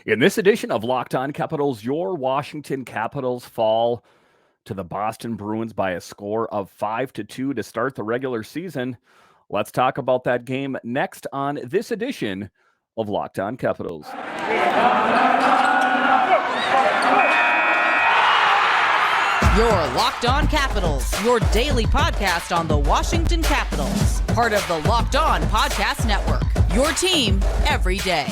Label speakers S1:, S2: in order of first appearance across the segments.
S1: In this edition of Locked On Capitals, your Washington Capitals fall to the Boston Bruins by a score of 5-2 to start the regular season. Let's talk about that game next on this edition of Locked On Capitals.
S2: Your Locked On Capitals, your daily podcast on the Washington Capitals, part of the Locked On Podcast Network, your team every day.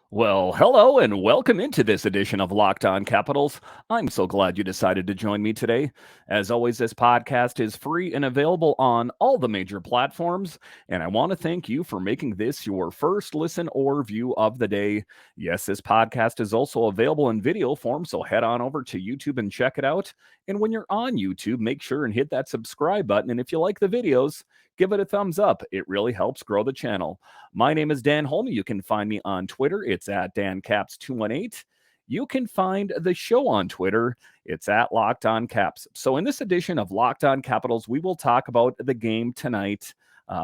S1: Well, hello and welcome into this edition of Locked On Capitals. I'm so glad you decided to join me today. As always, this podcast is free and available on all the major platforms, and I want to thank you for making this your first listen or view of the day. Yes, this podcast is also available in video form, so head on over to YouTube and check it out. And when you're on YouTube, make sure and hit that subscribe button, and if you like the videos, give it a thumbs up. It really helps grow the channel. My name is Dan Holme. You can find me on Twitter. It's at DanCaps218. You can find the show on Twitter. It's at Locked On Caps. So in this edition of Locked On Capitals, we will talk about the game tonight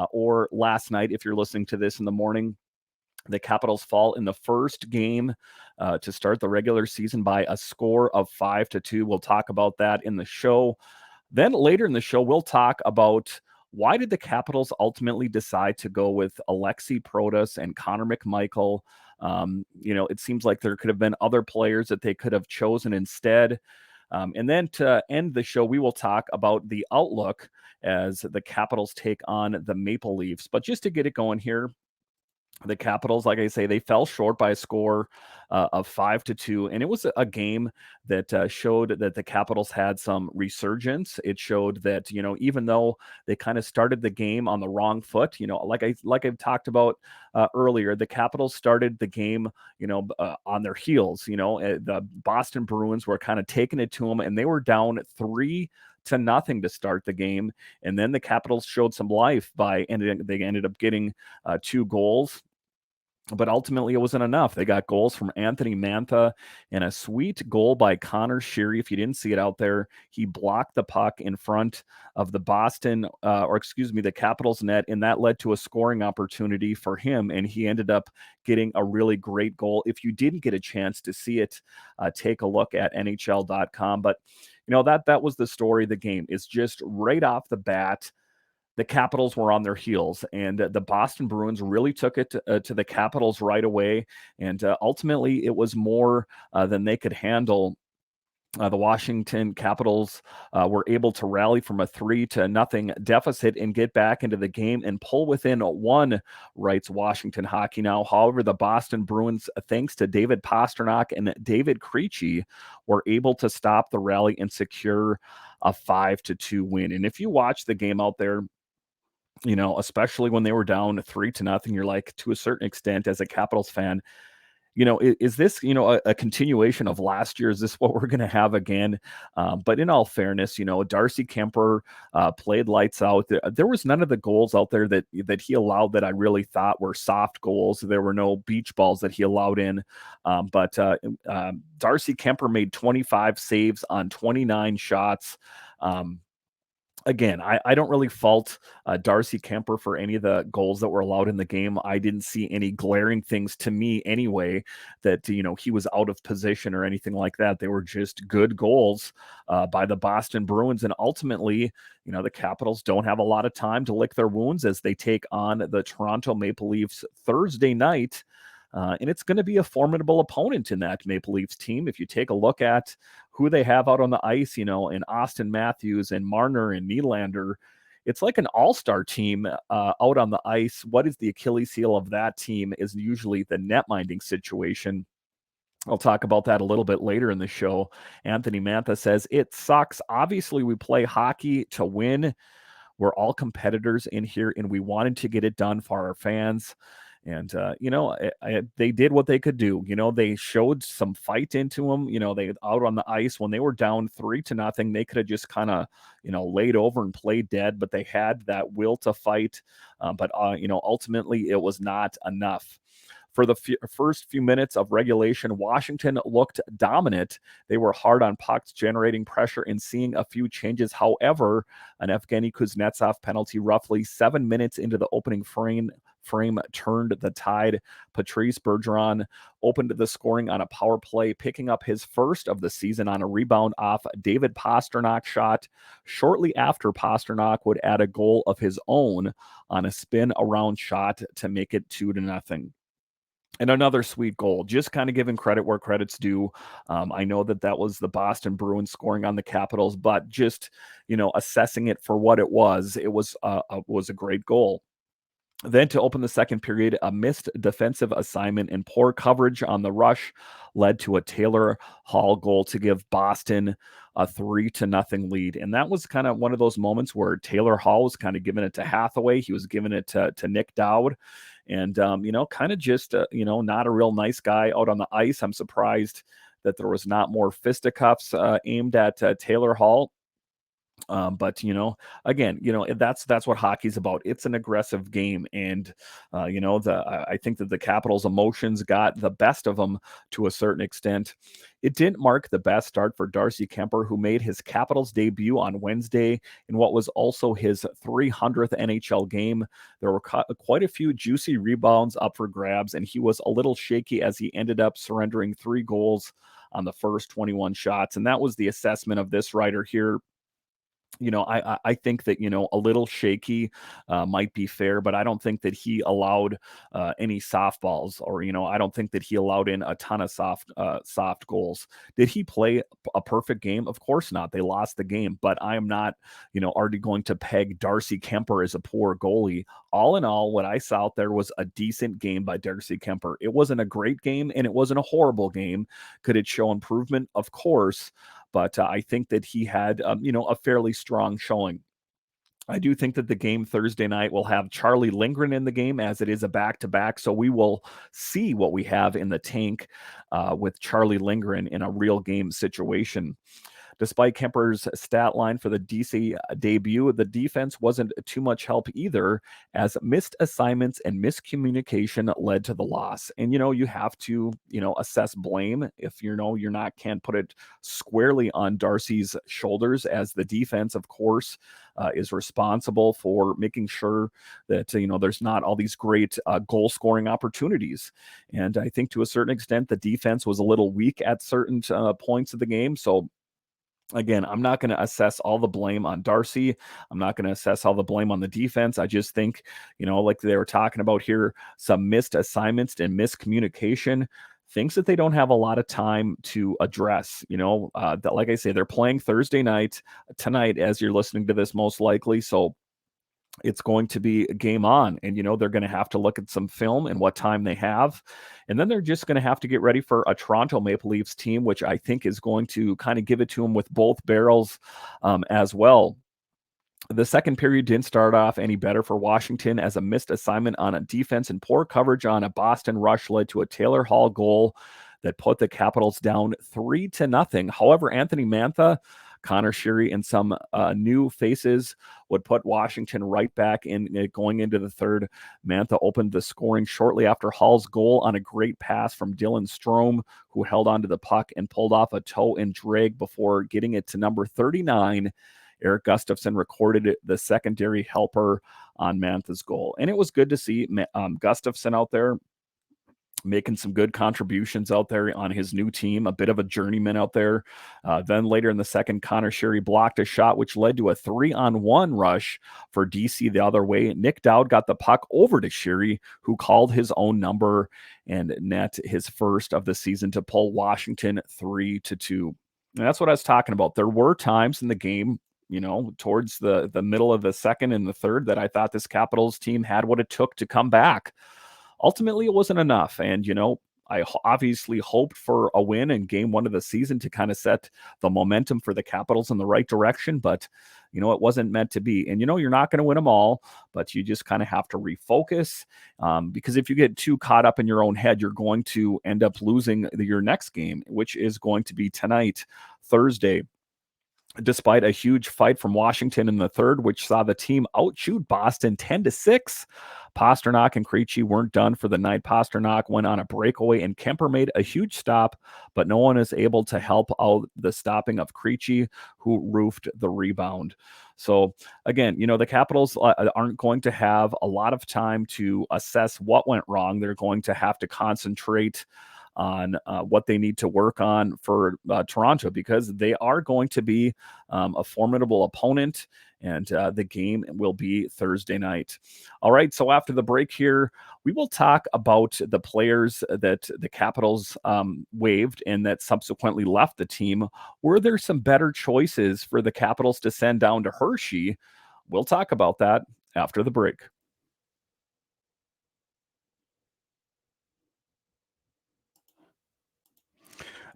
S1: or last night if you're listening to this in the morning. The Capitals fall in the first game to start the regular season by a score of 5-2. We'll talk about that in the show. Then later in the show, we'll talk about why did the Capitals ultimately decide to go with Alexi Protas and Connor McMichael? It seems like there could have been other players that they could have chosen instead. And then to end the show, we will talk about the outlook as the Capitals take on the Maple Leafs. But just to get it going here, the Capitals, like I say, they fell short by a score of 5-2, and it was a game that showed that the Capitals had some resurgence. It showed that even though they kind of started the game on the wrong foot, like I've talked about earlier, the Capitals started the game on their heels. The Boston Bruins were kind of taking it to them, and they were down 3-0 to start the game, and then the Capitals showed some life they ended up getting 2 goals. But ultimately, it wasn't enough. They got goals from Anthony Mantha and a sweet goal by Conor Sheary. If you didn't see it out there, he blocked the puck in front of the the Capitals net, and that led to a scoring opportunity for him, and he ended up getting a really great goal. If you didn't get a chance to see it, take a look at NHL.com. But, that was the story of the game. It's just right off the bat, the Capitals were on their heels, and the Boston Bruins really took it to the Capitals right away. And ultimately, it was more than they could handle. The Washington Capitals were able to rally from a 3-0 deficit and get back into the game and pull within 1, writes Washington Hockey Now. However, the Boston Bruins, thanks to David Pastrnak and David Krejci, were able to stop the rally and secure a 5-2 win. And if you watch the game out there, especially when they were down 3-0, you're like, to a certain extent, as a Capitals fan, is this, a continuation of last year? Is this what we're going to have again? But in all fairness, Darcy Kuemper played lights out. There was none of the goals out there that he allowed that I really thought were soft goals. There were no beach balls that he allowed in. But Darcy Kuemper made 25 saves on 29 shots. Again, I don't really fault Darcy Kuemper for any of the goals that were allowed in the game. I didn't see any glaring things, to me anyway, that he was out of position or anything like that. They were just good goals by the Boston Bruins. And ultimately, the Capitals don't have a lot of time to lick their wounds as they take on the Toronto Maple Leafs Thursday night. And it's going to be a formidable opponent in that Maple Leafs team. If you take a look at who they have out on the ice, in Austin Matthews and Marner and Nylander, it's like an all-star team out on the ice. What is the Achilles heel of that team is usually the net-minding situation. I'll talk about that a little bit later in the show. Anthony Mantha says, "It sucks. Obviously, we play hockey to win. We're all competitors in here, and we wanted to get it done for our fans." And, they did what they could do. They showed some fight into them. They out on the ice when they were down 3-0, they could have just kind of, laid over and played dead, but they had that will to fight. But ultimately it was not enough. For the first few minutes of regulation, Washington looked dominant. They were hard on pucks, generating pressure and seeing a few changes. However, an Evgeny Kuznetsov penalty roughly 7 minutes into the opening frame turned the tide. Patrice Bergeron opened the scoring on a power play, picking up his first of the season on a rebound off David Pasternak's shot. Shortly after, Pasternak would add a goal of his own on a spin around shot to make it 2-0. And another sweet goal, just kind of giving credit where credit's due. I know that was the Boston Bruins scoring on the Capitals, but just, assessing it for what it was a great goal. Then to open the second period, a missed defensive assignment and poor coverage on the rush led to a Taylor Hall goal to give Boston a 3-0 lead. And that was kind of one of those moments where Taylor Hall was kind of giving it to Hathaway. He was giving it to Nick Dowd. And, kind of just, not a real nice guy out on the ice. I'm surprised that there was not more fisticuffs aimed at Taylor Hall. But again, that's what hockey's about. It's an aggressive game, and I think that the Capitals' emotions got the best of them to a certain extent. It didn't mark the best start for Darcy Kuemper, who made his Capitals debut on Wednesday in what was also his 300th NHL game. There were quite a few juicy rebounds up for grabs, and he was a little shaky as he ended up surrendering 3 goals on the first 21 shots. And that was the assessment of this writer here. I think that, a little shaky might be fair, but I don't think that he allowed any softballs or, I don't think that he allowed in a ton of soft goals. Did he play a perfect game? Of course not. They lost the game, but I am not, already going to peg Darcy Kuemper as a poor goalie. All in all, what I saw out there was a decent game by Darcy Kuemper. It wasn't a great game and it wasn't a horrible game. Could it show improvement? Of course. But I think that he had, a fairly strong showing. I do think that the game Thursday night will have Charlie Lindgren in the game, as it is a back-to-back. So we will see what we have in the tank with Charlie Lindgren in a real game situation. Despite Kuemper's stat line for the DC debut, the defense wasn't too much help either, as missed assignments and miscommunication led to the loss. And, you have to, assess blame if, can't put it squarely on Darcy's shoulders, as the defense, of course, is responsible for making sure that, there's not all these great goal scoring opportunities. And I think to a certain extent, the defense was a little weak at certain points of the game. So, again, I'm not going to assess all the blame on Darcy. I'm not going to assess all the blame on the defense. I just think, like they were talking about here, some missed assignments and miscommunication, things that they don't have a lot of time to address. That, like I say, they're playing Thursday night tonight as you're listening to this, most likely. So it's going to be a game on, and they're going to have to look at some film and what time they have, and then they're just going to have to get ready for a Toronto Maple Leafs team, which I think is going to kind of give it to them with both barrels as well. The second period didn't start off any better for Washington, as a missed assignment on a defense and poor coverage on a Boston rush led to a Taylor Hall goal that put the Capitals down 3-0. However, Anthony Mantha, Conor, Sheary, and some new faces would put Washington right back in going into the third. Mantha opened the scoring shortly after Hall's goal on a great pass from Dylan Strome, who held onto the puck and pulled off a toe and drag before getting it to number 39. Eric Gustafsson recorded the secondary helper on Mantha's goal. And it was good to see Gustafsson out there making some good contributions out there on his new team, a bit of a journeyman out there. Then later in the second, Conor Sheary blocked a shot, which led to a 3-on-1 rush for DC the other way. Nick Dowd got the puck over to Sheary, who called his own number and net his first of the season to pull Washington 3-2. And that's what I was talking about. There were times in the game, towards the middle of the second and the third, that I thought this Capitals team had what it took to come back. Ultimately, it wasn't enough. And, I obviously hoped for a win in game 1 of the season to kind of set the momentum for the Capitals in the right direction. But, it wasn't meant to be. And, you're not going to win them all, but you just kind of have to refocus. Because if you get too caught up in your own head, you're going to end up losing your next game, which is going to be tonight, Thursday. despite a huge fight from Washington in the third, which saw the team outshoot Boston 10-6. Pastrnak and Krejci weren't done for the night. Pastrnak went on a breakaway, and Kuemper made a huge stop, but no one is able to help out the stopping of Krejci, who roofed the rebound. So again, the Capitals aren't going to have a lot of time to assess what went wrong. They're going to have to concentrate on what they need to work on for Toronto, because they are going to be a formidable opponent, and the game will be Thursday night. All right, so after the break here, we will talk about the players that the Capitals waived and that subsequently left the team. Were there some better choices for the Capitals to send down to Hershey? We'll talk about that after the break.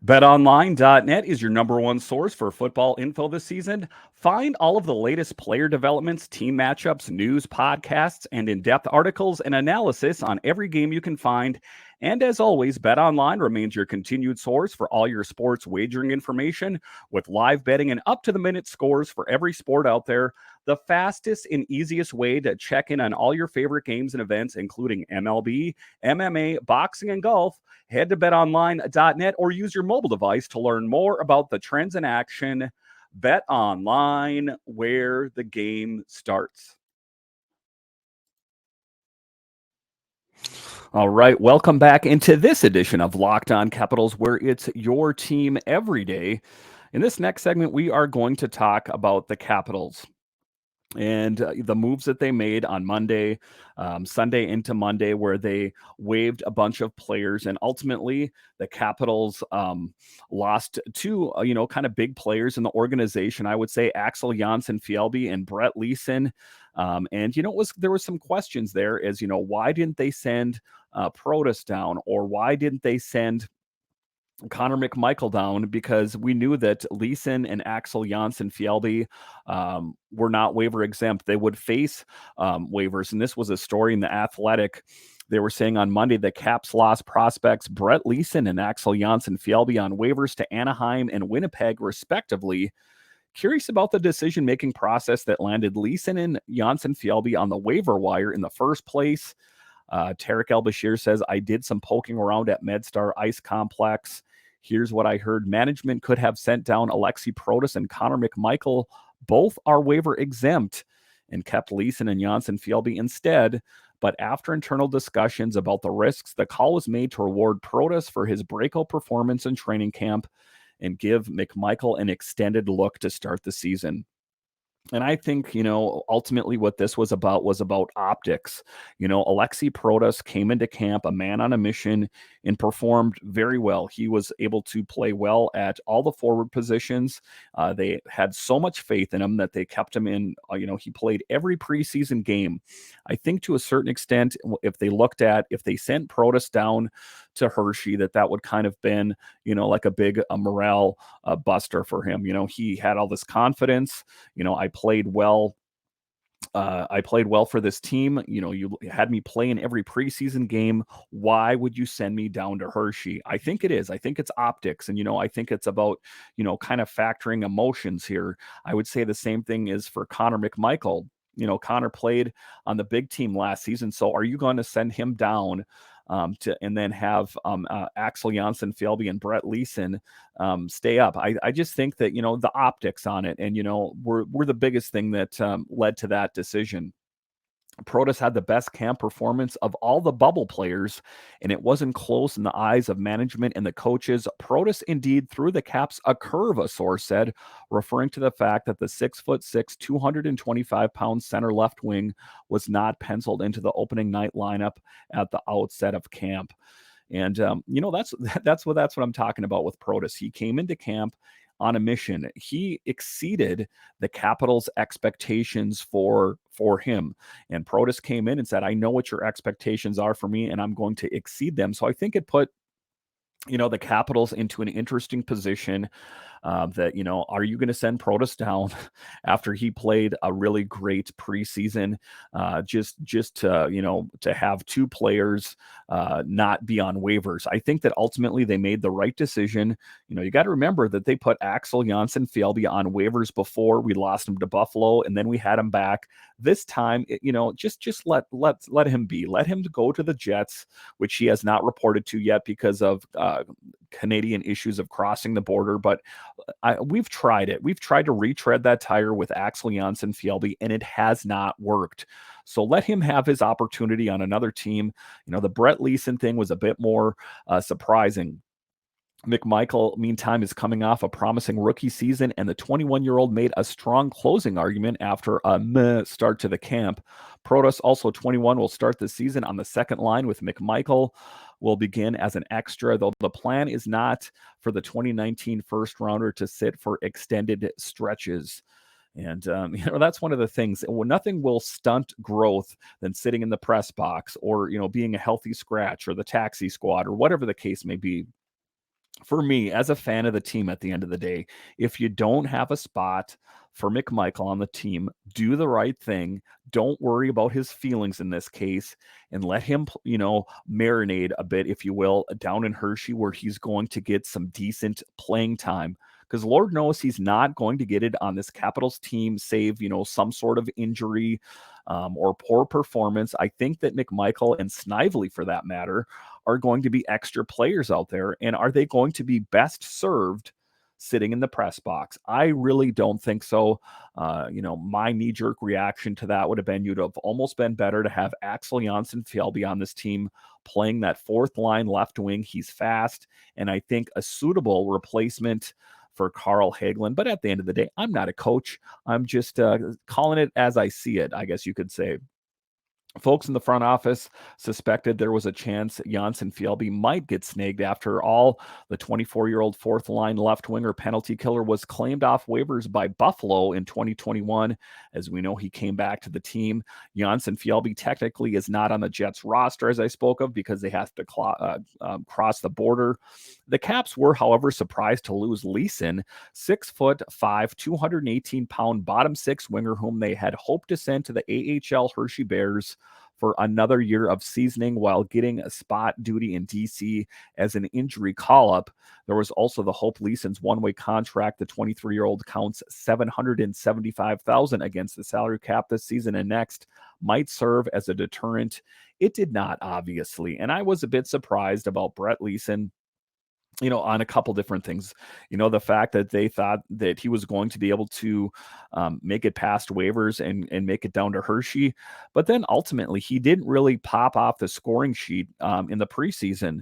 S1: BetOnline.net is your number one source for football info this season. Find all of the latest player developments, team matchups, news, podcasts, and in-depth articles and analysis on every game you can find. And as always, BetOnline remains your continued source for all your sports wagering information, with live betting and up-to-the-minute scores for every sport out there. The fastest and easiest way to check in on all your favorite games and events, including MLB, MMA, boxing, and golf. Head to betonline.net or use your mobile device to learn more about the trends in action. Bet Online, where the game starts. All right, welcome back into this edition of Locked On Capitals, where it's your team every day. In this next segment, we are going to talk about the Capitals and the moves that they made on Monday, Sunday into Monday, where they waived a bunch of players, and ultimately the Capitals lost two, kind of big players in the organization. I would say Axel Jonsson-Fjällby and Brett Leason. And there was some questions there, as why didn't they send Protas down, or why didn't they send Connor McMichael down? Because we knew that Leason and Axel Jonsson-Fjällby were not waiver exempt. They would face waivers. And this was a story in The Athletic. They were saying on Monday that Caps lost prospects Brett Leason and Axel Jonsson-Fjällby on waivers to Anaheim and Winnipeg, respectively. Curious about the decision-making process that landed Leason and Jonsson-Fjällby on the waiver wire in the first place. Tarek El-Bashir says, I did some poking around at MedStar Ice Complex. Here's what I heard. Management could have sent down Alexi Protas and Connor McMichael. Both are waiver exempt, and kept Leason and Jonsson-Fjällby instead. But after internal discussions about the risks, the call was made to reward Protas for his breakout performance in training camp and give McMichael an extended look to start the season. And I think, ultimately what this was about optics. Alexi Protas came into camp a man on a mission and performed very well. He was able to play well at all the forward positions. They had so much faith in him that they kept him in. He played every preseason game. I think to a certain extent, if they sent Protas down to Hershey, that would kind of been, like a big morale buster for him. He had all this confidence. I played well. I played well for this team. You had me play in every preseason game. Why would you send me down to Hershey? I think it is. I think it's optics. And, I think it's about, kind of factoring emotions here. I would say the same thing is for Connor McMichael. Connor played on the big team last season. So are you going to send him down and then have Axel Jonsson-Fjällby and Brett Leason stay up? I just think that, the optics on it and, were the biggest thing that led to that decision. Protas had the best camp performance of all the bubble players, and it wasn't close in the eyes of management and the coaches. Protas indeed threw the Caps a curve, a source said, referring to the fact that the 6'6", 225-pound center left wing was not penciled into the opening night lineup at the outset of camp. And that's what I'm talking about with Protas. He came into camp on a mission. He exceeded the Capitals' expectations for him. And Protas came in and said, I know what your expectations are for me, and I'm going to exceed them. So I think it put, the Capitals into an interesting position that, are you going to send Protas down after he played a really great preseason, just to have two players not be on waivers? I think that ultimately they made the right decision. You got to remember that they put Axel Janssen-Fjällby on waivers before. We lost him to Buffalo, and then we had him back. This time, just let him be. Let him go to the Jets, which he has not reported to yet because of Canadian issues of crossing the border. But we've tried it. We've tried to retread that tire with Axel Janssen-Fjällby, and it has not worked. So let him have his opportunity on another team. The Brett Leason thing was a bit more surprising. McMichael, meantime, is coming off a promising rookie season, and the 21-year-old made a strong closing argument after a meh start to the camp. Protas, also 21, will start the season on the second line with McMichael. Will begin as an extra, though the plan is not for the 2019 first rounder to sit for extended stretches. And, that's one of the things. Nothing will stunt growth than sitting in the press box or, being a healthy scratch or the taxi squad or whatever the case may be. For me, as a fan of the team at the end of the day, if you don't have a spot for McMichael on the team, do the right thing. Don't worry about his feelings in this case and let him, marinate a bit, if you will, down in Hershey where he's going to get some decent playing time. Because Lord knows he's not going to get it on this Capitals team, save, some sort of injury or poor performance. I think that McMichael and Snively, for that matter, are going to be extra players out there. And are they going to be best served sitting in the press box? I really don't think so. My knee-jerk reaction to that would have been you'd have almost been better to have Axel Janssen-Fjällby on this team playing that fourth line left wing. He's fast, and I think a suitable replacement for Carl Hagelin. But at the end of the day, I'm not a coach. I'm just calling it as I see it, I guess you could say. Folks in the front office suspected there was a chance Janssen-Fjällby might get snagged. After all, the 24-year-old fourth-line left winger penalty killer was claimed off waivers by Buffalo in 2021. As we know, he came back to the team. Janssen-Fjällby technically is not on the Jets roster, as I spoke of, because they have to cross the border. The Caps were, however, surprised to lose Leason, 6'5", 218-pound bottom six winger whom they had hoped to send to the AHL Hershey Bears for another year of seasoning while getting a spot duty in DC as an injury call-up. There was also the hope Leason's one-way contract. The 23-year-old counts $775,000 against the salary cap this season and next might serve as a deterrent. It did not, obviously, and I was a bit surprised about Brett Leason, on a couple different things. The fact that they thought that he was going to be able to make it past waivers and make it down to Hershey. But then ultimately, he didn't really pop off the scoring sheet in the preseason.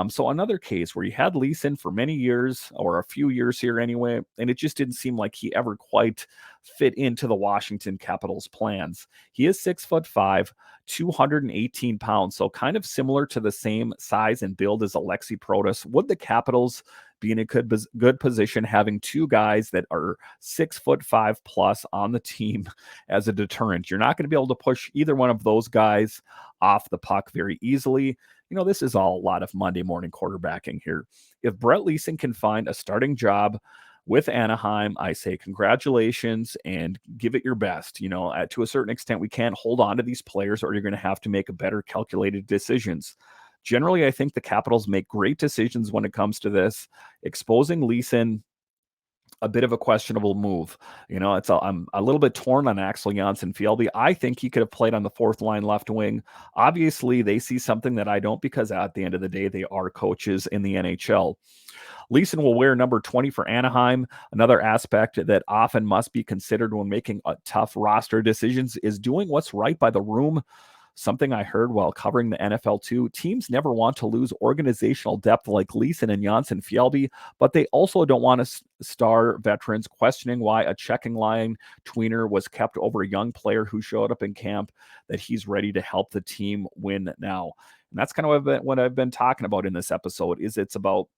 S1: So another case where you had Leason for many years, or a few years here anyway, and it just didn't seem like he ever quite fit into the Washington Capitals plans. He is 6'5", 218 pounds, so kind of similar to the same size and build as Alexi Protas. Would the Capitals be in a good position having two guys that are 6'5" plus on the team as a deterrent? You're not going to be able to push either one of those guys off the puck very easily. This is all a lot of Monday morning quarterbacking here. If Brett Leason can find a starting job with Anaheim, I say congratulations and give it your best. To a certain extent, we can't hold on to these players, or you're going to have to make a better calculated decisions. Generally, I think the Capitals make great decisions when it comes to this. Exposing Leason, a bit of a questionable move. I'm a little bit torn on Axel Janssen-Fjällby. I think he could have played on the fourth line left wing. Obviously, they see something that I don't, because at the end of the day, they are coaches in the NHL. Leason will wear number 20 for Anaheim. Another aspect that often must be considered when making tough roster decisions is doing what's right by the room. Something I heard while covering the NFL too. Teams never want to lose organizational depth like Leason and Janssen-Fjällby, but they also don't want to star veterans questioning why a checking line tweener was kept over a young player who showed up in camp that he's ready to help the team win now. And that's kind of what I've been talking about in this episode. It's about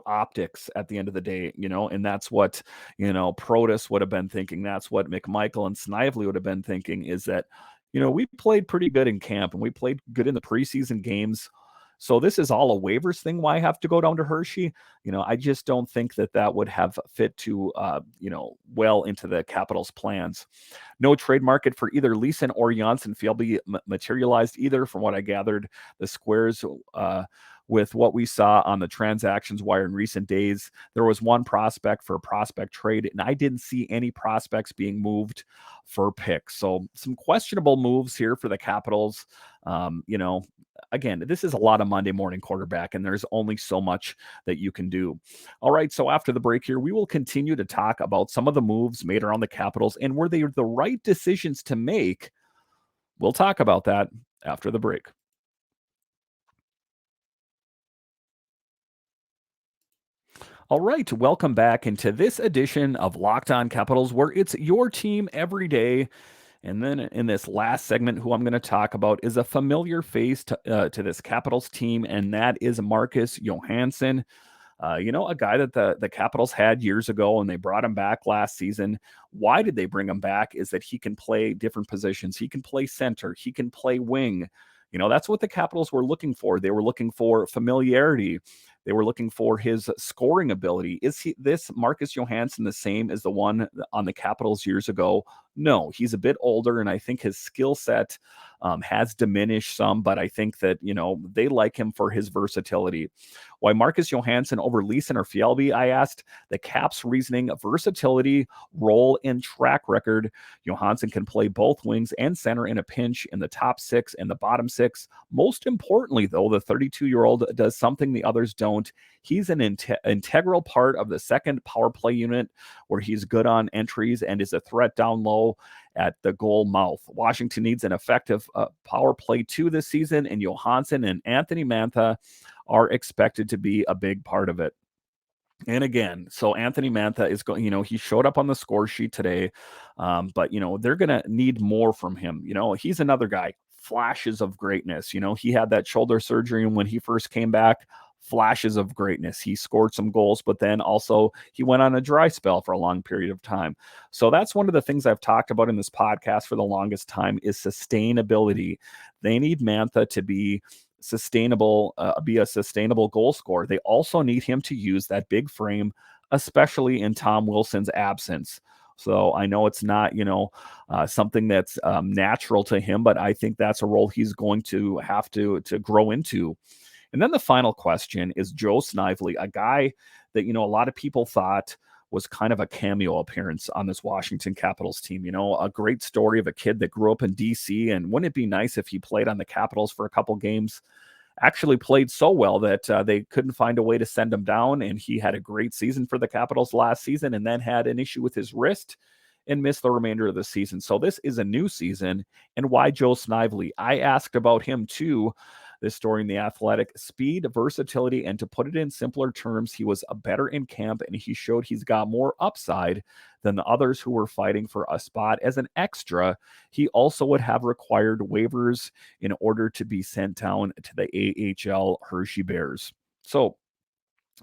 S1: optics at the end of the day, and that's what, Protas would have been thinking. That's what McMichael and Snively would have been thinking, is that, we played pretty good in camp and we played good in the preseason games. So this is all a waivers thing. Why I have to go down to Hershey? I just don't think that would have fit too, well into the Capitals' plans. No trade market for either Leason or Janssen Fjällby materialized either, from what I gathered. The squares, with what we saw on the transactions wire in recent days, there was one prospect for a prospect trade, and I didn't see any prospects being moved for picks. So some questionable moves here for the Capitals. Again, this is a lot of Monday morning quarterback, and there's only so much that you can do. All right, so after the break here, we will continue to talk about some of the moves made around the Capitals and were they the right decisions to make. We'll talk about that after the break. All right, welcome back into this edition of Locked On Capitals, where it's your team every day. And then in this last segment, who I'm going to talk about is a familiar face to this Capitals team, and that is Marcus Johansson. A guy that the Capitals had years ago, and they brought him back last season. Why did they bring him back? Is that he can play different positions. He can play center. He can play wing. That's what the Capitals were looking for. They were looking for familiarity. They were looking for his scoring ability. Is this Marcus Johansson the same as the one on the Capitals years ago? No, he's a bit older, and I think his skill set has diminished some, but I think that, they like him for his versatility. Why Marcus Johansson over Leason or Fjällby? I asked. The Caps' reasoning: versatility, role, and track record. Johansson can play both wings and center in a pinch, in the top six and the bottom six. Most importantly, though, the 32-year-old does something the others don't. He's an integral part of the second power play unit, where he's good on entries and is a threat down low at the goal mouth. Washington needs an effective power play 2 this season, and Johansson and Anthony Mantha are expected to be a big part of it. And again, so Anthony Mantha is going, he showed up on the score sheet today, but, they're going to need more from him. He's another guy, flashes of greatness. He had that shoulder surgery, and when he first came back, flashes of greatness. He scored some goals, but then also he went on a dry spell for a long period of time. So that's one of the things I've talked about in this podcast for the longest time is sustainability. They need Mantha to be sustainable, be a sustainable goal scorer. They also need him to use that big frame, especially in Tom Wilson's absence. So I know it's not, something that's natural to him, but I think that's a role he's going to have to grow into. And then the final question is Joe Snively, a guy that, a lot of people thought was kind of a cameo appearance on this Washington Capitals team. A great story of a kid that grew up in DC, and wouldn't it be nice if he played on the Capitals for a couple games? Actually played so well that they couldn't find a way to send him down, and he had a great season for the Capitals last season, and then had an issue with his wrist and missed the remainder of the season. So this is a new season. And why Joe Snively? I asked about him too. This story in The Athletic: speed, versatility, and to put it in simpler terms, he was a better in camp, and he showed he's got more upside than the others who were fighting for a spot as an extra. He also would have required waivers in order to be sent down to the AHL Hershey Bears. So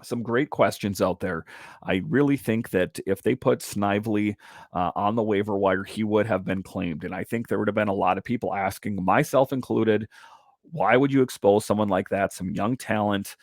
S1: some great questions out there. I really think that if they put Snively on the waiver wire, he would have been claimed. And I think there would have been a lot of people asking, myself included, why would you expose someone like that, some young talent,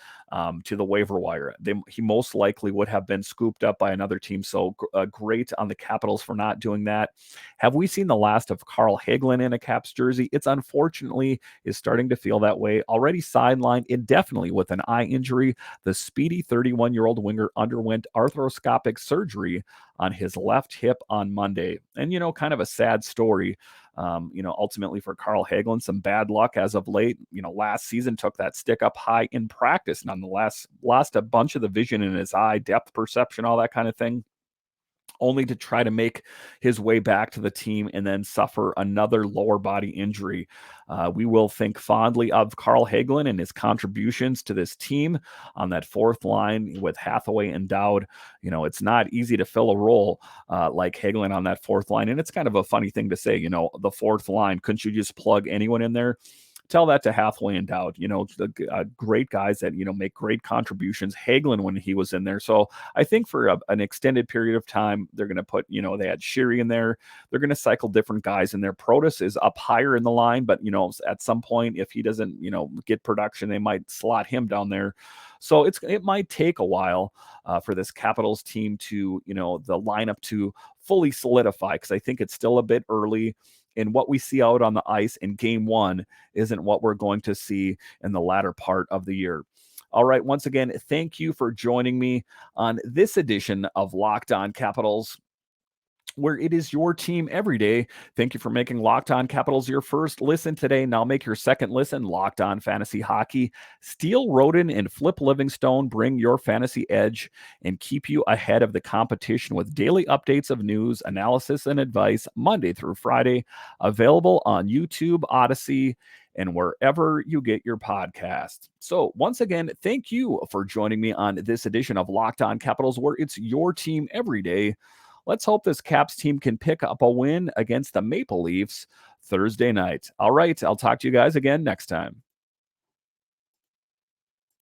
S1: to the waiver wire? He most likely would have been scooped up by another team. So great on the Capitals for not doing that. Have we seen the last of Carl Hagelin in a Caps jersey? It's unfortunately is starting to feel that way. Already sidelined indefinitely with an eye injury, the speedy 31-year-old winger underwent arthroscopic surgery on his left hip on Monday. And, kind of a sad story. Ultimately for Carl Hagelin, some bad luck as of late. Last season took that stick up high in practice. Nonetheless, lost a bunch of the vision in his eye, depth perception, all that kind of thing, only to try to make his way back to the team and then suffer another lower body injury. We will think fondly of Carl Hagelin and his contributions to this team on that fourth line with Hathaway and Dowd. It's not easy to fill a role like Hagelin on that fourth line. And it's kind of a funny thing to say, the fourth line, couldn't you just plug anyone in there? tell that to Hathaway and Dowd, the great guys that, make great contributions. Hagelin when he was in there. So I think for an extended period of time, they're going to put, they had Sheary in there. They're going to cycle different guys in there. Protas is up higher in the line, but, at some point, if he doesn't, get production, they might slot him down there. So it might take a while for this Capitals team to, the lineup to fully solidify, because I think it's still a bit early. And what we see out on the ice in game one isn't what we're going to see in the latter part of the year. All right. Once again, thank you for joining me on this edition of Locked On Capitals, where it is your team every day. Thank you for making Locked On Capitals your first listen today. Now make your second listen Locked On Fantasy Hockey. Steele Roden and Flip Livingstone bring your fantasy edge and keep you ahead of the competition with daily updates of news, analysis, and advice Monday through Friday. Available on YouTube, Odyssey, and wherever you get your podcasts. So once again, thank you for joining me on this edition of Locked On Capitals, where it's your team every day. Let's hope this Caps team can pick up a win against the Maple Leafs Thursday night. All right, I'll talk to you guys again next time.